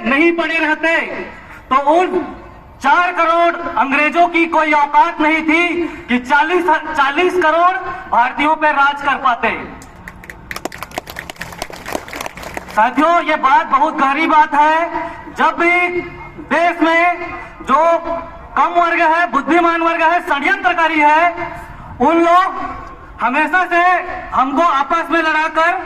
नहीं पड़े रहते तो उन 4 करोड़ अंग्रेजों की कोई औकात नहीं थी कि 40 करोड़ भारतीयों पर राज कर पाते। साथियों, ये बात बहुत गहरी बात है। जब भी देश में जो कम वर्ग है, बुद्धिमान वर्ग है, षड्यंत्रकारी है, उन लोग हमेशा से हमको आपस में लड़ाकर,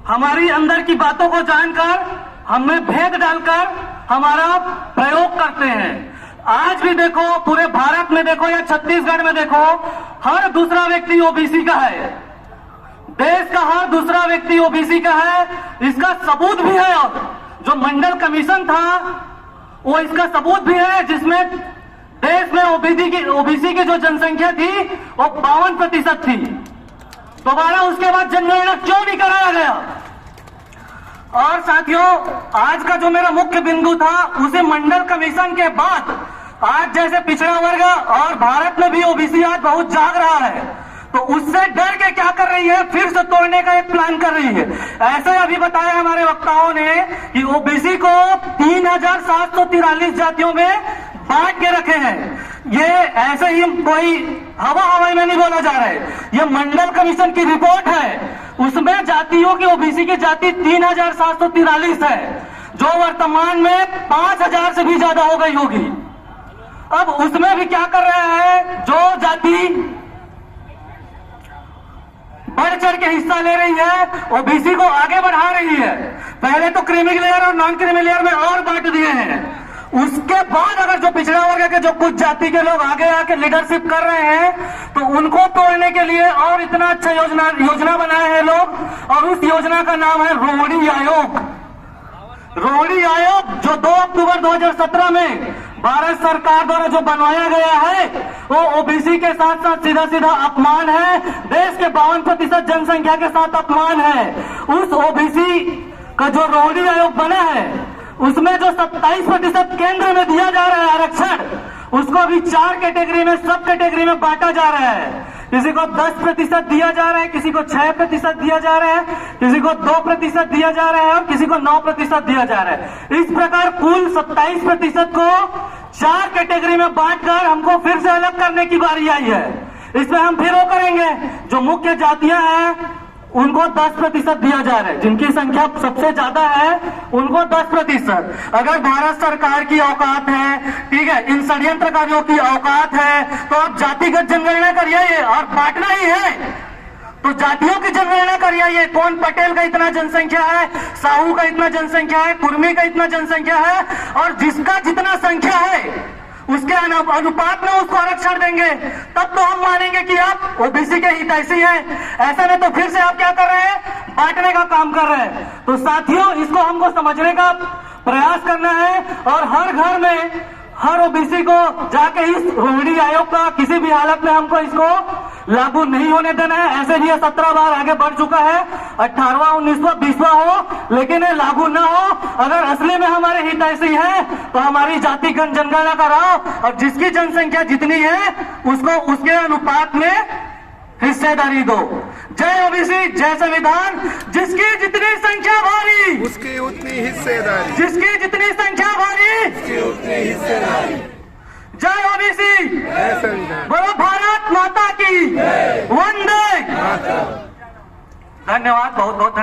हमारी अंदर की बातों को जानकर, हमें भेद डालकर हमारा प्रयोग करते हैं। आज भी देखो, पूरे भारत में देखो या छत्तीसगढ़ में देखो, हर दूसरा व्यक्ति ओबीसी का है। देश का हर दूसरा व्यक्ति ओबीसी का है। इसका सबूत भी है। और जो मंडल कमीशन था वो इसका सबूत भी है, जिसमें देश में ओबीसी की जो जनसंख्या थी वो 52% थी। दोबारा उसके बाद जनगणना क्यों नहीं कराया गया? और साथियों, आज का जो मेरा मुख्य बिंदु था, उसे मंडल कमीशन के बाद आज जैसे पिछड़ा वर्ग और भारत में भी ओबीसी आज बहुत जाग रहा है, तो उससे डर के क्या कर रही है, फिर से तोड़ने का एक प्लान कर रही है। ऐसे अभी बताया हमारे वक्ताओं ने कि ओबीसी को 3743 जातियों में बांट के रखे हैं। ये ऐसे ही कोई हवाई में नहीं बोला जा रहा है, ये मंडल कमीशन की रिपोर्ट है। उसमें जातियों की, ओबीसी की जाति 3743 है, जो वर्तमान में 5000 से भी ज्यादा हो गई होगी। अब उसमें भी क्या कर रहे हैं, जो जाति बढ़ चढ़ के हिस्सा ले रही है, ओबीसी को आगे बढ़ा रही है। पहले तो क्रीमी लेयर और नॉन क्रीमी लेयर में और बांट दिए हैं। उसके बाद अगर जो पिछड़ा वर्ग के जो कुछ जाति के लोग आगे आके लीडरशिप कर रहे हैं, तो उनको तोड़ने के लिए और इतना अच्छा योजना बनाए हैं लोग। और उस योजना का नाम है रोहिणी आयोग। रोहिणी आयोग जो 2 अक्टूबर 2017 में भारत सरकार द्वारा जो बनवाया गया है, वो ओबीसी के साथ साथ सीधा सीधा अपमान है। देश के 52% जनसंख्या के साथ अपमान है। उस ओबीसी का जो रोहिणी आयोग बना है, उसमें जो 27% केंद्र में दिया जा रहा है आरक्षण, उसको अभी 4 कैटेगरी में, सब कैटेगरी में बांटा जा रहा है। किसी को 10% दिया जा रहा है, किसी को 6% दिया जा रहा है, किसी को 2% दिया जा रहा है और किसी को 9% दिया जा रहा है। इस प्रकार कुल 27% को 4 कैटेगरी में बांटकर हमको फिर से अलग करने की बारी आई है। इसमें हम फिर वो करेंगे, जो मुख्य जातियां हैं उनको 10% दिया जा रहा है, जिनकी संख्या सबसे ज्यादा है उनको 10%। अगर भारत सरकार की औकात है, ठीक है, इन षड्यंत्रकारियों की औकात है, तो आप जातिगत जनगणना करिए और बांटना ही है तो जातियों की जनगणना करिए। कौन पटेल का इतना जनसंख्या है, साहू का इतना जनसंख्या है, कुर्मी का इतना जनसंख्या है, और जिसका जितना संख्या है उसके अनुपात में उसको आरक्षण देंगे, तब तो हम मानेंगे कि आप ओबीसी के हितैषी हैं। ऐसा नहीं तो फिर से आप क्या कर रहे हैं, बांटने का काम कर रहे हैं। तो साथियों, इसको हमको समझने का प्रयास करना है और हर घर में, हर ओबीसी को जाके इस रोहिणी आयोग का किसी भी हालत में हमको इसको लागू नहीं होने देना है। ऐसे भी 17 बार आगे बढ़ चुका है, 18वां, 19वां, 20वां हो, लेकिन ये लागू ना हो। अगर असली में हमारे हितैषी है तो हमारी जातिगत जनगणना कराओ और जिसकी जनसंख्या जितनी है उसको उसके अनुपात में हिस्सेदारी दो। जय ओबीसी, जय संविधान। जिसकी जितनी संख्या भारी उसकी उतनी हिस्सेदारी, जिसकी जितनी संख्या भारी उसकी उतनी हिस्सेदारी। जय ओबीसी, जय संविधान। बोलो भारत माता की वंदे। मातरम। धन्यवाद, बहुत बहुत धन्यवाद।